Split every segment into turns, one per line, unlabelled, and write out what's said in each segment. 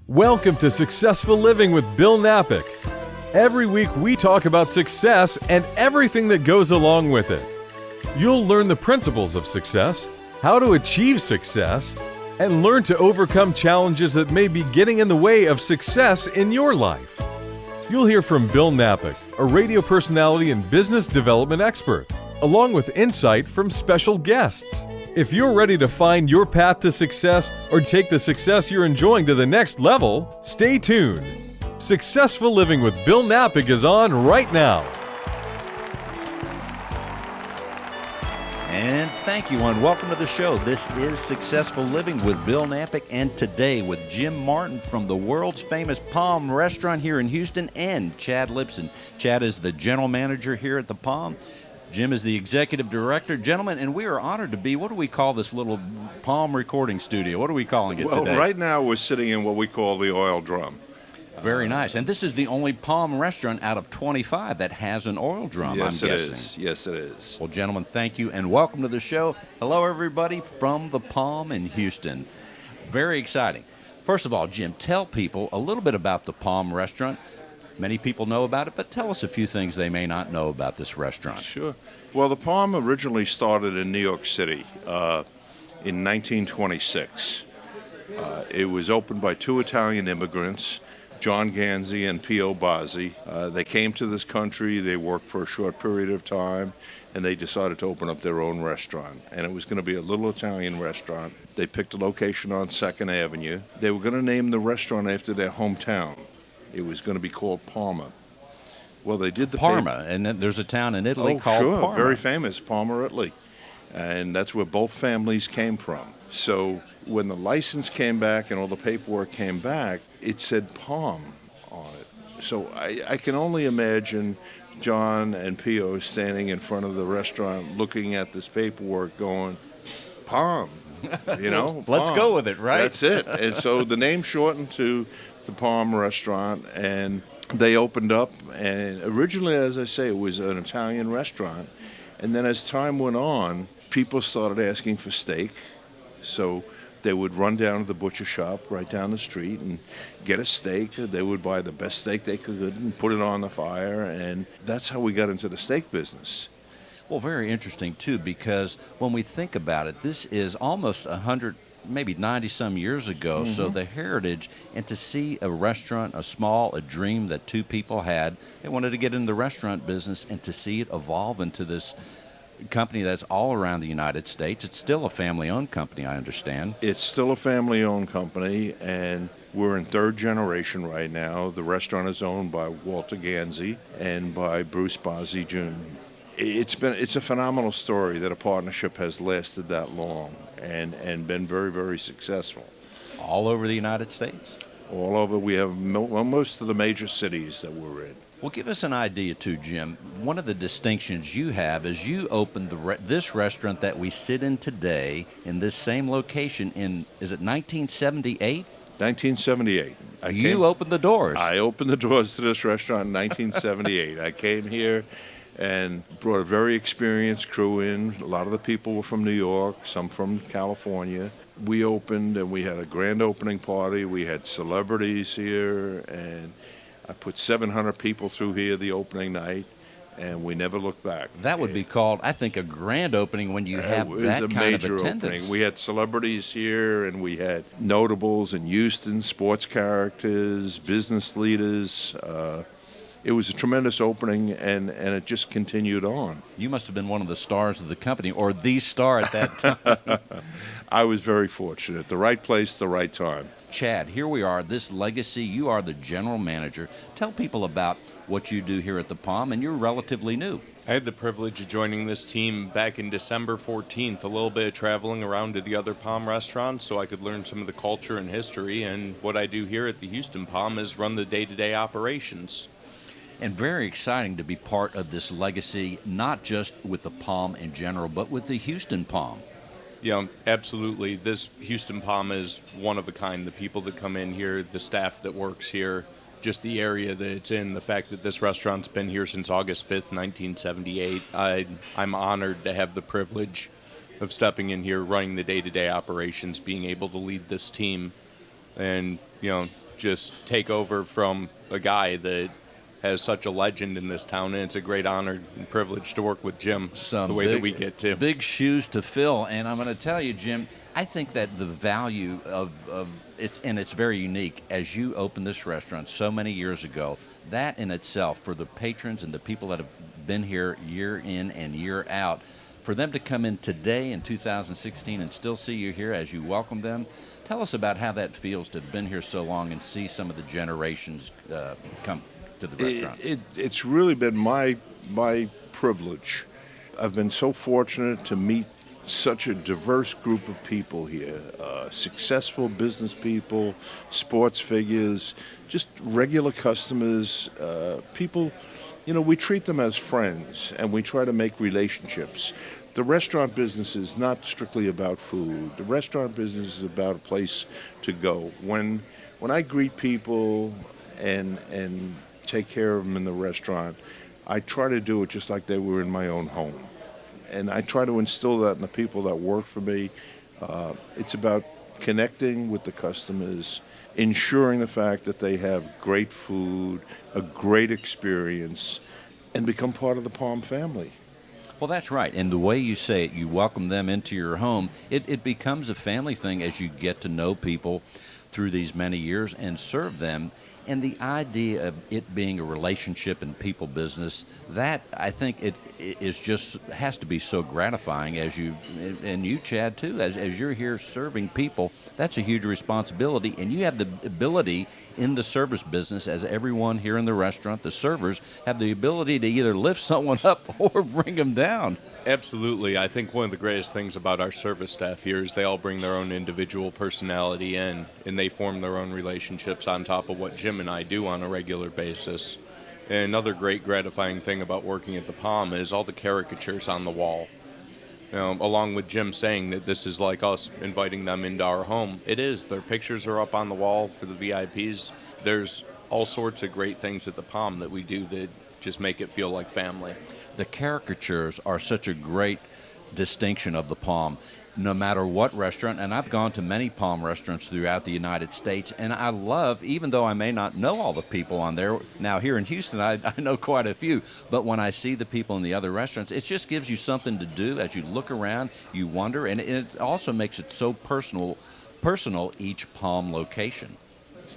Welcome to Successful Living with Bill Napick. Every week we talk about success and everything that goes along with it. You'll learn the principles of success, how to achieve success, and learn to overcome challenges that may be getting in the way of success in your life. You'll hear from Bill Napick, a radio personality and business development expert, along with insight from special guests. If you're ready to find your path to success or take the success you're enjoying to the next level, stay tuned. Successful Living with Bill Napick is on right now.
And thank you, and welcome to the show. This is Successful Living with Bill Napick, and today with Jim Martin from the world's famous Palm restaurant here in Houston, and Chad Lipson. Chad is the general manager here at the Palm. Jim is the executive director. Gentlemen, and we are honored to be, what do we call this little Palm recording studio? What are we calling it today?
Well, right now we're sitting in what we call the oil drum.
Very nice. And this is the only Palm restaurant out of 25 that has an oil drum,
Yes,
I'm
it
guessing.
is. Yes, it is.
Well, gentlemen, thank you, and welcome to the show. Hello, everybody from the Palm in Houston. Very exciting. First of all, Jim, tell people a little bit about the Palm restaurant. Many people know about it, but tell us a few things they may not know about this restaurant.
Sure. Well, the Palm originally started in New York City in 1926. It was opened by two Italian immigrants, John Ganzi and Pio Bazzi. They came to this country, they worked for a short period of time, and they decided to open up their own restaurant. And it was going to be a little Italian restaurant. They picked a location on 2nd Avenue. They were going to name the restaurant after their hometown. It was going to be called Parma. Well, they did the
Parma, and then there's a town in Italy called
sure,
Parma.
Very famous, Parma, Italy. And that's where both families came from. So when the license came back and all the paperwork came back, it said Palm on it. So I can only imagine John and Pio standing in front of the restaurant looking at this paperwork going, Palm, you know?
Let's
Palm.
go with it, right?
That's it. And so the name shortened to the Palm Restaurant, and they opened up. And originally, as I say, it was an Italian restaurant. And then as time went on, people started asking for steak. So they would run down to the butcher shop right down the street and get a steak. They would buy the best steak they could and put it on the fire. And that's how we got into the steak business.
Well, very interesting, too, because when we think about it, this is almost 100, maybe 90-some years ago. Mm-hmm. So the heritage, and to see a restaurant, a dream that two people had, they wanted to get into the restaurant business, and to see it evolve into this company that's all around the United States. It's still a family-owned company, I understand.
It's still a family-owned company, and we're in third generation right now. The restaurant is owned by Walter Ganzi and by Bruce Bazzi Jr. It's a phenomenal story that a partnership has lasted that long and been very, very successful.
All over the United States?
All over. We have most of the major cities that we're in.
Well, give us an idea, too, Jim. One of the distinctions you have is you opened this restaurant that we sit in today in this same location in, is it 1978?
1978.
You opened the doors.
I opened the doors to this restaurant in 1978. I came here and brought a very experienced crew in. A lot of the people were from New York, some from California. We opened, and we had a grand opening party. We had celebrities here, and I put 700 people through here the opening night, and we never looked back.
That would be called, I think, a grand opening when you have that kind of attendance.
Opening. We had celebrities here, and we had notables in Houston, sports characters, business leaders. It was a tremendous opening, and it just continued on.
You must have been one of the stars of the company, or the star at that time.
I was very fortunate. The right place, the right time.
Chad, here we are, this legacy. You are the general manager. Tell people about what you do here at the Palm, and you're relatively new.
I had the privilege of joining this team back in December 14th, a little bit of traveling around to the other Palm restaurants so I could learn some of the culture and history, and what I do here at the Houston Palm is run the day-to-day operations.
And very exciting to be part of this legacy, not just with the Palm in general, but with the Houston Palm.
Yeah, absolutely. This Houston Palm is one of a kind. The people that come in here, the staff that works here, just the area that it's in, the fact that this restaurant's been here since August 5th, 1978. I'm honored to have the privilege of stepping in here, running the day-to-day operations, being able to lead this team. And, just take over from a guy that has such a legend in this town, and it's a great honor and privilege to work with Jim the way that we get to.
Big shoes to fill, and I'm going to tell you, Jim, I think that the value of it's, and it's very unique, as you opened this restaurant so many years ago, that in itself, for the patrons and the people that have been here year in and year out, for them to come in today in 2016 and still see you here as you welcome them, tell us about how that feels to have been here so long and see some of the generations come to the restaurant.
It's really been my privilege. I've been so fortunate to meet such a diverse group of people here, successful business people, sports figures, just regular customers, people, we treat them as friends and we try to make relationships. The restaurant business is not strictly about food. The restaurant business is about a place to go. When I greet people and take care of them in the restaurant, I try to do it just like they were in my own home. And I try to instill that in the people that work for me. It's about connecting with the customers, ensuring the fact that they have great food, a great experience, and become part of the Palm family.
Well, that's right. And the way you say it, you welcome them into your home, it becomes a family thing as you get to know people through these many years and serve them. And the idea of it being a relationship and people business, that I think it is just has to be so gratifying as you, and you, Chad, too, as you're here serving people. That's a huge responsibility, and you have the ability in the service business, as everyone here in the restaurant, the servers, have the ability to either lift someone up or bring them down.
Absolutely. I think one of the greatest things about our service staff here is they all bring their own individual personality in, and they form their own relationships on top of what Jim and I do on a regular basis. And another great gratifying thing about working at the Palm is all the caricatures on the wall. Along with Jim saying that this is like us inviting them into our home, it is. Their pictures are up on the wall for the VIPs. There's all sorts of great things at the Palm that we do that just make it feel like family.
The caricatures are such a great distinction of the Palm, no matter what restaurant, and I've gone to many Palm restaurants throughout the United States, and I love, even though I may not know all the people on there, now here in Houston I know quite a few, but when I see the people in the other restaurants, it just gives you something to do as you look around, you wonder, and it also makes it so personal each Palm location.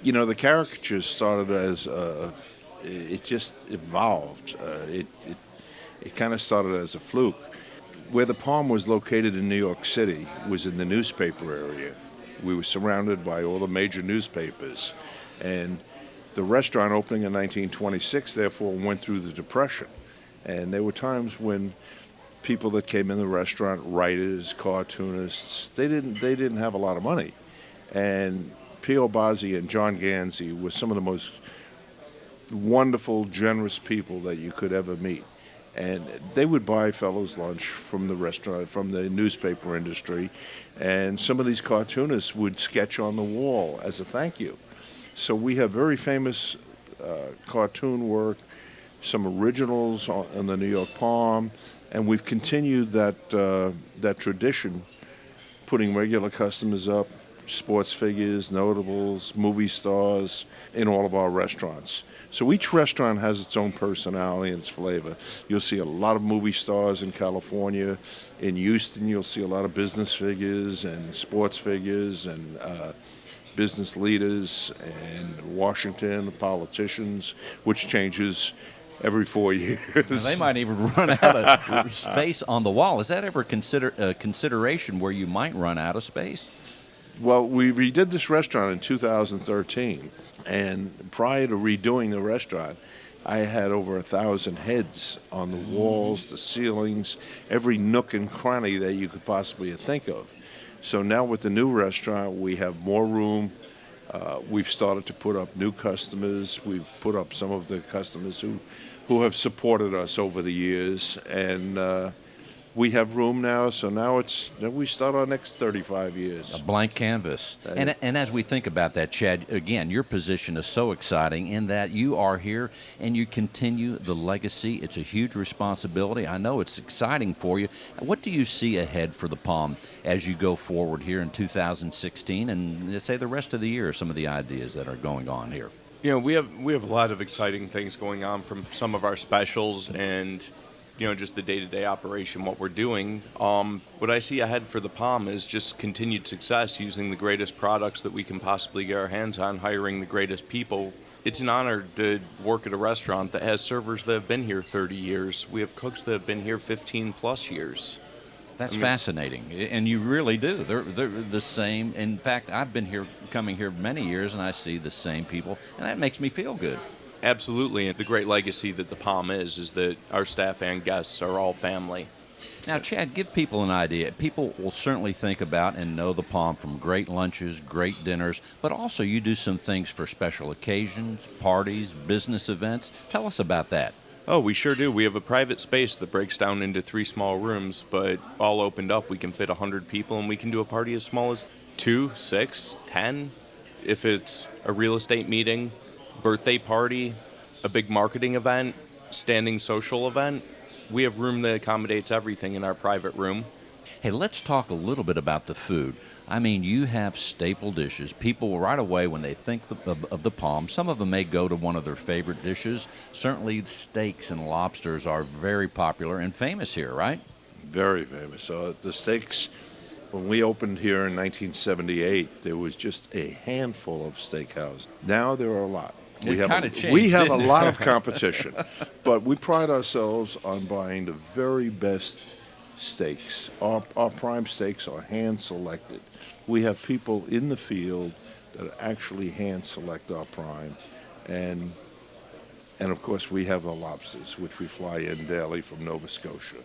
The caricatures started as, it just evolved. It kind of started as a fluke. Where the Palm was located in New York City was in the newspaper area. We were surrounded by all the major newspapers. And the restaurant opening in 1926, therefore, went through the Depression. And there were times when people that came in the restaurant, writers, cartoonists, they didn't have a lot of money. And P.O. Bozzi and John Ganzi were some of the most wonderful, generous people that you could ever meet. And they would buy fellows lunch from the restaurant, from the newspaper industry, and some of these cartoonists would sketch on the wall as a thank you. So we have very famous cartoon work, some originals on the New York Palm, and we've continued that tradition, putting regular customers up, sports figures, notables, movie stars in all of our restaurants. So each restaurant has its own personality and its flavor. You'll see a lot of movie stars in California. In Houston, you'll see a lot of business figures and sports figures and business leaders, and Washington, politicians, which changes every 4 years.
Now, they might even run out of space on the wall. Is that ever a consideration where you might run out of space?
Well, we redid this restaurant in 2013. And prior to redoing the restaurant, I had over 1,000 heads on the walls, the ceilings, every nook and cranny that you could possibly think of. So now with the new restaurant, we have more room. We've started to put up new customers. We've put up some of the customers who have supported us over the years. And we have room now, so now we start our next 35 years.
A blank canvas. And as we think about that, Chad, again, your position is so exciting in that you are here and you continue the legacy. It's a huge responsibility. I know it's exciting for you. What do you see ahead for the Palm as you go forward here in 2016 and let's say the rest of the year, some of the ideas that are going on here?
You know, we have a lot of exciting things going on, from some of our specials and, you know, just the day-to-day operation, what we're doing. What I see ahead for the Palm is just continued success, using the greatest products that we can possibly get our hands on, hiring the greatest people. It's an honor to work at a restaurant that has servers that have been here 30 years. We have cooks that have been here 15 plus years.
That's fascinating, and you really do. They're the same. In fact, I've been here, coming here many years, and I see the same people, and that makes me feel good.
Absolutely, and the great legacy that the Palm is that our staff and guests are all family.
Now, Chad, give people an idea. People will certainly think about and know the Palm from great lunches, great dinners, but also you do some things for special occasions, parties, business events. Tell us about that.
Oh, we sure do. We have a private space that breaks down into 3 small rooms, but all opened up, we can fit 100 people, and we can do a party as small as 2, 6, 10. If it's a real estate meeting, birthday party, a big marketing event, standing social event, we have room that accommodates everything in our private room.
Hey, let's talk a little bit about the food. I mean, you have staple dishes. People right away, when they think of the Palm, some of them may go to one of their favorite dishes. Certainly steaks and lobsters are very popular and famous here, right?
Very famous. The steaks, when we opened here in 1978, there was just a handful of steakhouses. Now there are a lot.
It kind of changed.
We have a
didn't it?
lot of competition, but we pride ourselves on buying the very best steaks. Our prime steaks are hand-selected. We have people in the field that actually hand-select our prime, and of course we have the lobsters, which we fly in daily from Nova Scotia.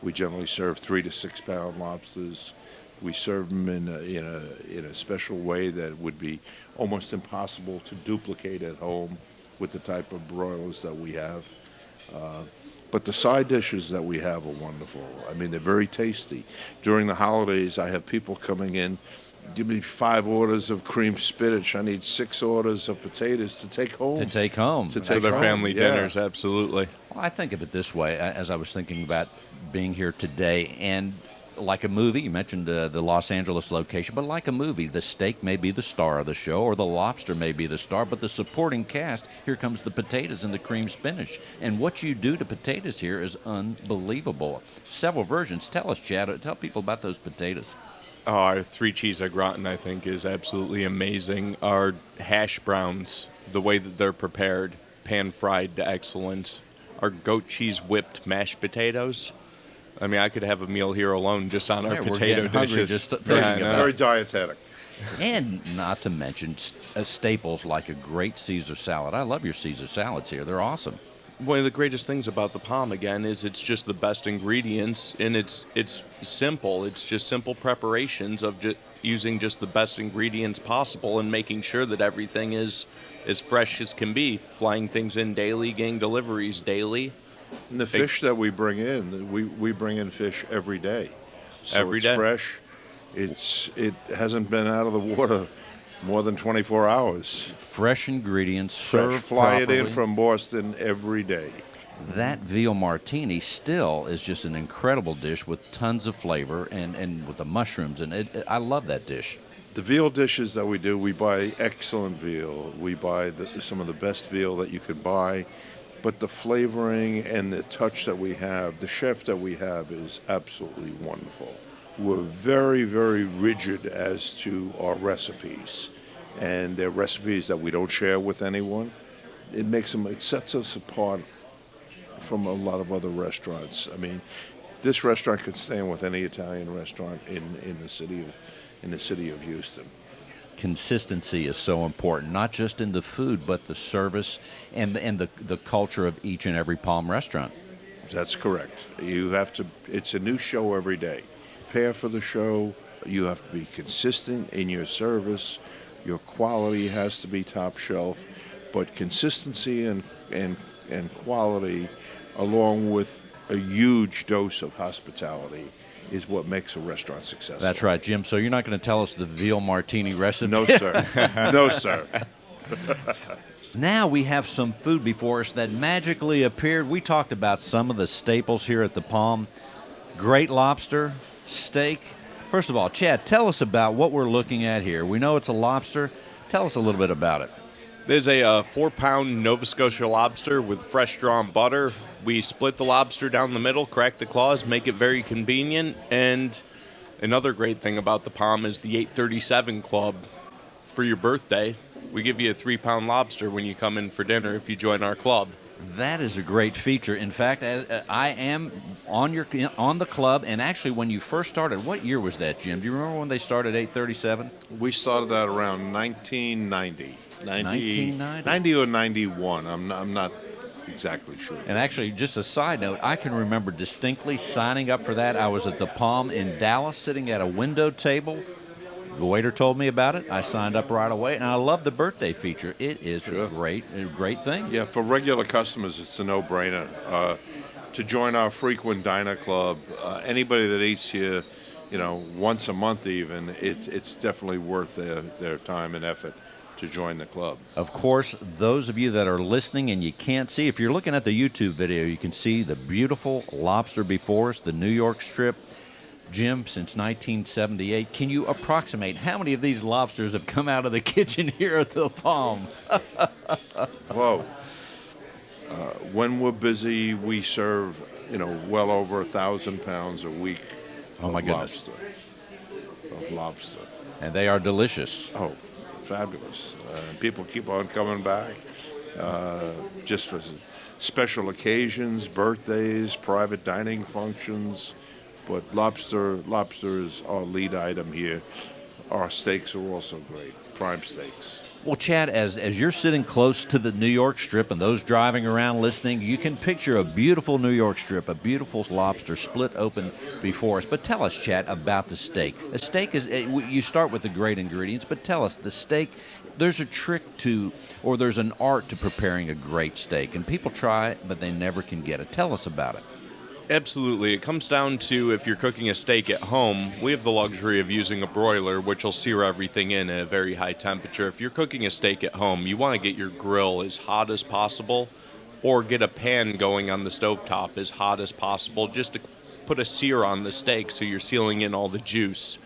We generally serve 3 to 6 pound lobsters. We serve them in a special way that would be almost impossible to duplicate at home with the type of broilers that we have. But the side dishes that we have are wonderful. I mean, they're very tasty. During the holidays, I have people coming in, give me 5 orders of cream spinach. I need 6 orders of potatoes to take home.
To take home.
To
For
take
their
home.
family
Yeah.
dinners, absolutely.
Well, I think of it this way, as I was thinking about being here today, and like a movie, you mentioned the Los Angeles location, but like a movie, the steak may be the star of the show, or the lobster may be the star, but the supporting cast, here comes the potatoes and the cream spinach. And what you do to potatoes here is unbelievable. Several versions. Tell us, Chad, tell people about those potatoes.
Oh, our 3 cheese au gratin, I think, is absolutely amazing. Our hash browns, the way that they're prepared, pan-fried to excellence. Our goat cheese whipped mashed potatoes. I mean, I could have a meal here alone just on our
Yeah, we're
potato
getting hungry
dishes.
just thinking
Yeah, I
about
know.
Very dietetic.
And not to mention staples like a great Caesar salad. I love your Caesar salads here. They're awesome.
One of the greatest things about the Palm, again, is it's just the best ingredients, and it's simple. It's just simple preparations of using just the best ingredients possible and making sure that everything is as fresh as can be. Flying things in daily, getting deliveries daily.
And the fish that we bring in, we bring in fish every day. So
Every
it's
day.
fresh. It hasn't been out of the water more than 24 hours.
Fresh ingredients
Fresh.
served
Fly
properly.
it in from Boston every day.
That veal martini still is just an incredible dish with tons of flavor and with the mushrooms. And I love that dish.
The veal dishes that we do, we buy excellent veal. We buy some of the best veal that you could buy. But the flavoring and the touch that we have, the chef that we have is absolutely wonderful. We're very, very rigid as to our recipes. And they're recipes that we don't share with anyone. It sets us apart from a lot of other restaurants. I mean, this restaurant could stand with any Italian restaurant in the city of Houston.
Consistency is so important, not just in the food, but the service and the culture of each and every Palm restaurant.
That's correct. It's a new show every day. Prepare for the show. You have to be consistent in your service. Your quality has to be top shelf. But consistency and quality, along with a huge dose of hospitality is what makes a restaurant successful.
That's right, Jim. So you're not going to tell us the veal martini recipe?
No, sir. No, sir.
Now we have some food before us that magically appeared. We talked about some of the staples here at the Palm. Great lobster, steak. First of all, Chad, tell us about what we're looking at here. We know it's a lobster. Tell us a little bit about it.
There's a 4-pound Nova Scotia lobster with fresh drawn butter. We split the lobster down the middle, crack the claws, make it very convenient. And another great thing about the Palm is the 837 Club. For your birthday, we give you a 3-pound lobster when you come in for dinner if you join our club.
That is a great feature. In fact, I am on the club, and actually when you first started, what year was that, Jim? Do you remember when they started 837?
We started that around 1990.
1990?
90 or 91. I'm not exactly sure.
And actually, just a side note, I can remember distinctly signing up for that. I was at the Palm in Dallas sitting at a window table. The waiter told me about it. I signed up right away, and I love the birthday feature. It is a great thing.
Yeah, for regular customers, it's a no-brainer. To join our frequent diner club, anybody that eats here, once a month even, it's definitely worth their time and effort to join the club.
Of course, those of you that are listening and you can't see, if you're looking at the YouTube video, you can see the beautiful lobster before us, the New York strip. Jim, since 1978, can you approximate how many of these lobsters have come out of the kitchen here at the Palm?
Whoa. When we're busy, we serve, well over 1,000 pounds a week
Oh, my goodness.
of lobster.
And they are delicious.
Oh, fabulous. People keep on coming back just for special occasions, birthdays, private dining functions. But lobster is our lead item here. Our steaks are also great, prime steaks.
Well, Chad, as you're sitting close to the New York strip and those driving around listening, you can picture a beautiful New York strip, a beautiful lobster split open before us. But tell us, Chad, about the steak. A steak is, you start with the great ingredients, but tell us, the steak, there's a trick to, or there's an art to preparing a great steak. And people try it, but they never can get it. Tell us about it.
Absolutely. It comes down to if you're cooking a steak at home, we have the luxury of using a broiler, which will sear everything in at a very high temperature. If you're cooking a steak at home, you want to get your grill as hot as possible or get a pan going on the stovetop as hot as possible just to put a sear on the steak so you're sealing in all the juice.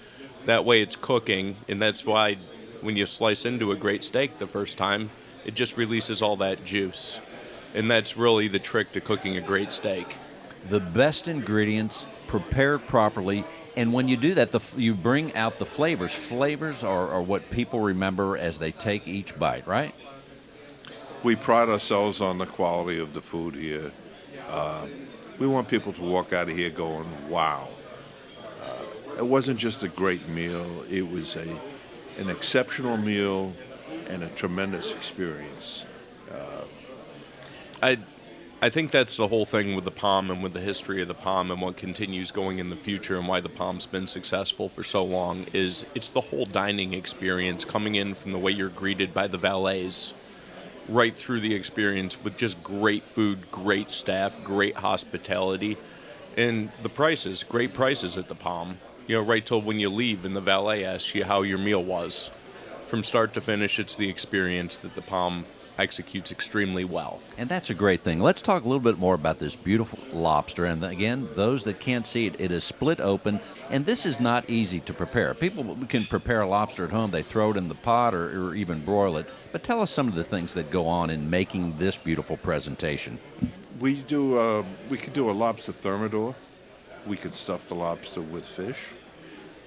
That way it's cooking, and that's why when you slice into a great steak the first time, it just releases all that juice. And that's really the trick to cooking a great steak.
The best ingredients, prepared properly, and when you do that, you bring out the flavors. Flavors are what people remember as they take each bite, right?
We pride ourselves on the quality of the food here. We want people to walk out of here going, wow. It wasn't just a great meal. It was an exceptional meal and a tremendous experience.
I think that's the whole thing with the Palm and with the history of the Palm and what continues going in the future and why the Palm's been successful for so long is it's the whole dining experience coming in from the way you're greeted by the valets right through the experience with just great food, great staff, great hospitality, and the prices, great prices at the Palm. Right till when you leave and the valet asks you how your meal was. From start to finish, it's the experience that the Palm executes extremely well.
And that's a great thing. Let's talk a little bit more about this beautiful lobster. And again, those that can't see it, it is split open. And this is not easy to prepare. People can prepare a lobster at home. They throw it in the pot or even broil it. But tell us some of the things that go on in making this beautiful presentation.
We could do a lobster thermidor. We could stuff the lobster with fish,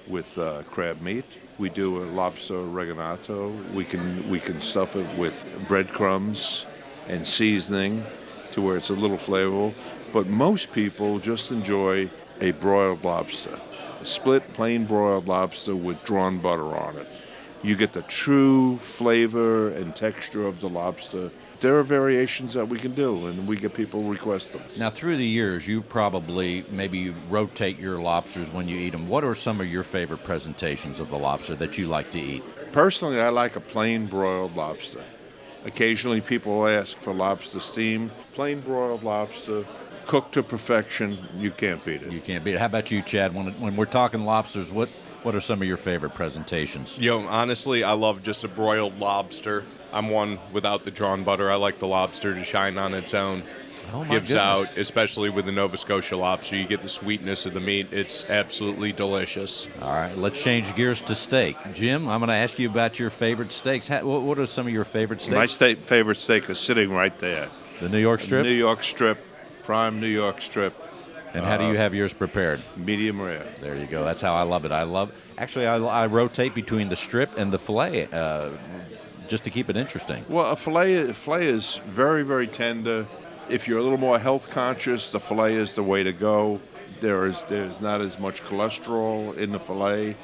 with crab meat. We do a lobster oreganato. We can stuff it with breadcrumbs and seasoning to where it's a little flavorful. But most people just enjoy a broiled lobster, a split plain broiled lobster with drawn butter on it. You get the true flavor and texture of the lobster. There are variations that we can do, and we get people request them.
Now, through the years, you probably maybe rotate your lobsters when you eat them. What are some of your favorite presentations of the lobster that you like to eat?
Personally, I like a plain broiled lobster. Occasionally people ask for lobster steam, plain broiled lobster, cooked to perfection. You can't beat it.
You can't beat it. How about you, Chad? When we're talking lobsters, what are some of your favorite presentations?
Honestly, I love just a broiled lobster. I'm one without the drawn butter. I like the lobster to shine on its own.
Oh, my
Gives
goodness.
out, especially with the Nova Scotia lobster. You get the sweetness of the meat. It's absolutely delicious.
All right, let's change gears to steak. Jim, I'm going to ask you about your favorite steaks. What are some of your favorite steaks?
My favorite steak is sitting right there.
The New York strip?
New York strip, prime New York strip.
And how do you have yours prepared?
Medium rare.
There you go. That's how I love it. I rotate between the strip and the filet just to keep it interesting.
Well, a filet is very, very tender. If you're a little more health conscious, the filet is the way to go. There's not as much cholesterol in the filet,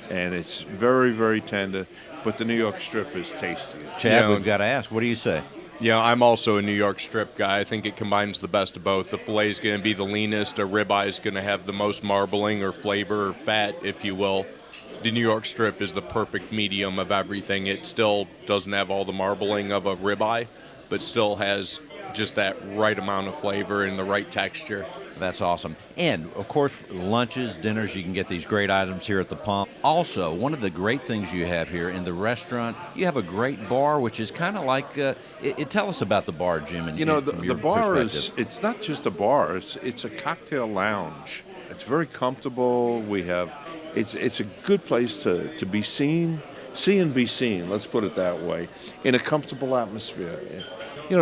and it's very, very tender. But the New York strip is tastier.
Chad, we've got to ask, what do you say?
I'm also a New York strip guy. I think it combines the best of both. The filet is going to be the leanest. A ribeye is going to have the most marbling or flavor or fat, if you will. The New York strip is the perfect medium of everything. It still doesn't have all the marbling of a ribeye, but still has just that right amount of flavor and the right texture.
That's awesome. And, of course, lunches, dinners, you can get these great items here at the Palm. Also, one of the great things you have here in the restaurant, you have a great bar, which is kind of like, tell us about the bar, Jim. And,
the bar it's not just a bar, it's a cocktail lounge. It's very comfortable. It's a good place to be seen, see and be seen, let's put it that way, in a comfortable atmosphere.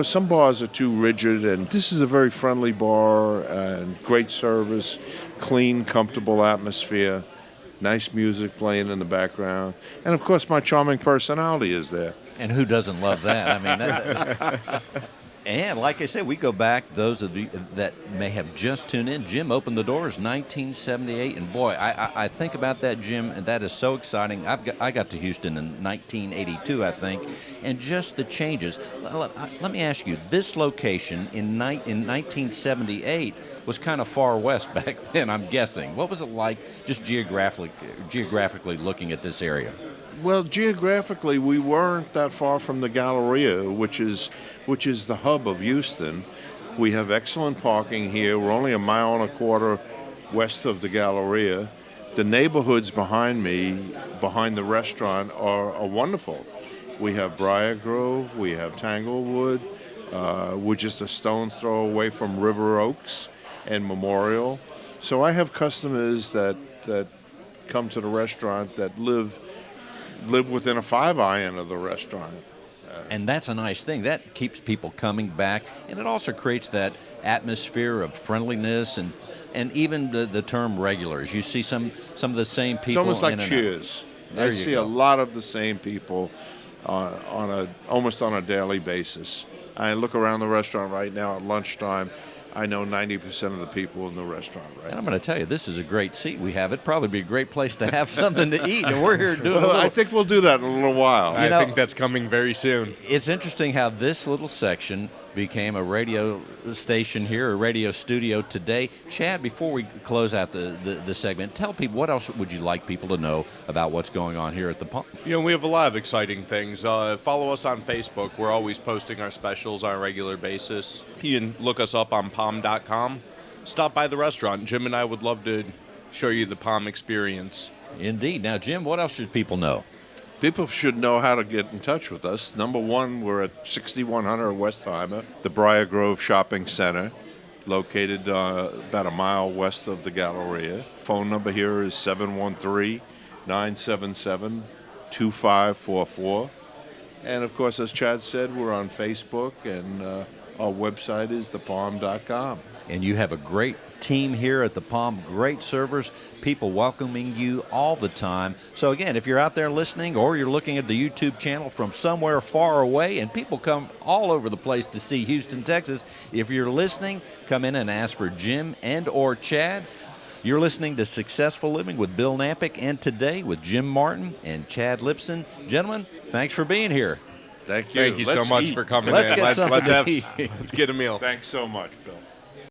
Some bars are too rigid, and this is a very friendly bar and great service, clean, comfortable atmosphere, nice music playing in the background, and of course my charming personality is there.
And who doesn't love that? I mean, and like I said, we go back, those of you that may have just tuned in, Jim opened the doors 1978, and boy, I think about that, Jim, and that is so exciting. I got to Houston in 1982, I think, and just the changes. Let me ask you, this location in 1978 was kind of far west back then, I'm guessing. What was it like just geographically looking at this area?
Well, geographically, we weren't that far from the Galleria, which is the hub of Houston. We have excellent parking here. We're only 1.25 miles west of the Galleria. The neighborhoods behind me, behind the restaurant, are wonderful. We have Briar Grove, we have Tanglewood. We're just a stone's throw away from River Oaks and Memorial. So I have customers that come to the restaurant that live within a 5-iron of the restaurant.
And that's a nice thing. That keeps people coming back, and it also creates that atmosphere of friendliness and even the term regulars. You see some of the same people.
It's almost like Cheers. I see a lot of the same people almost on a daily basis. I look around the restaurant right now at lunchtime. I know 90% of the people in the restaurant right now.
And I'm going to tell you, this is a great seat we have. It'd probably be a great place to have something to eat, and we're here doing
I think we'll do that in a little while.
I think that's coming very soon.
It's interesting how this little section became a radio station here, a radio studio today. Chad, before we close out the segment, tell people, what else would you like people to know about what's going on here at the Palm?
We have a lot of exciting things. Follow us on Facebook. We're always posting our specials on a regular basis. You can look us up on palm.com. Stop by the restaurant. Jim and I would love to show you the Palm experience.
Indeed. Now, Jim, what else should people know?
People should know how to get in touch with us. Number one, we're at 6100 Westheimer, the Briar Grove Shopping Center, located about 1 mile west of the Galleria. Phone number here is 713-977-2544. And, of course, as Chad said, we're on Facebook, and our website is thepalm.com.
And you have a great team here at the Palm, great servers, people welcoming you all the time. So again, if you're out there listening or you're looking at the YouTube channel from somewhere far away, and people come all over the place to see Houston, Texas, if you're listening, come in and ask for Jim and or Chad. You're listening to Successful Living with Bill Napick, and today with Jim Martin and Chad Lipson. Gentlemen, thanks for being here.
Thank you.
Thank you so much for coming
Let's
in.
Get something to eat.
Let's get a meal.
Thanks so much, Bill.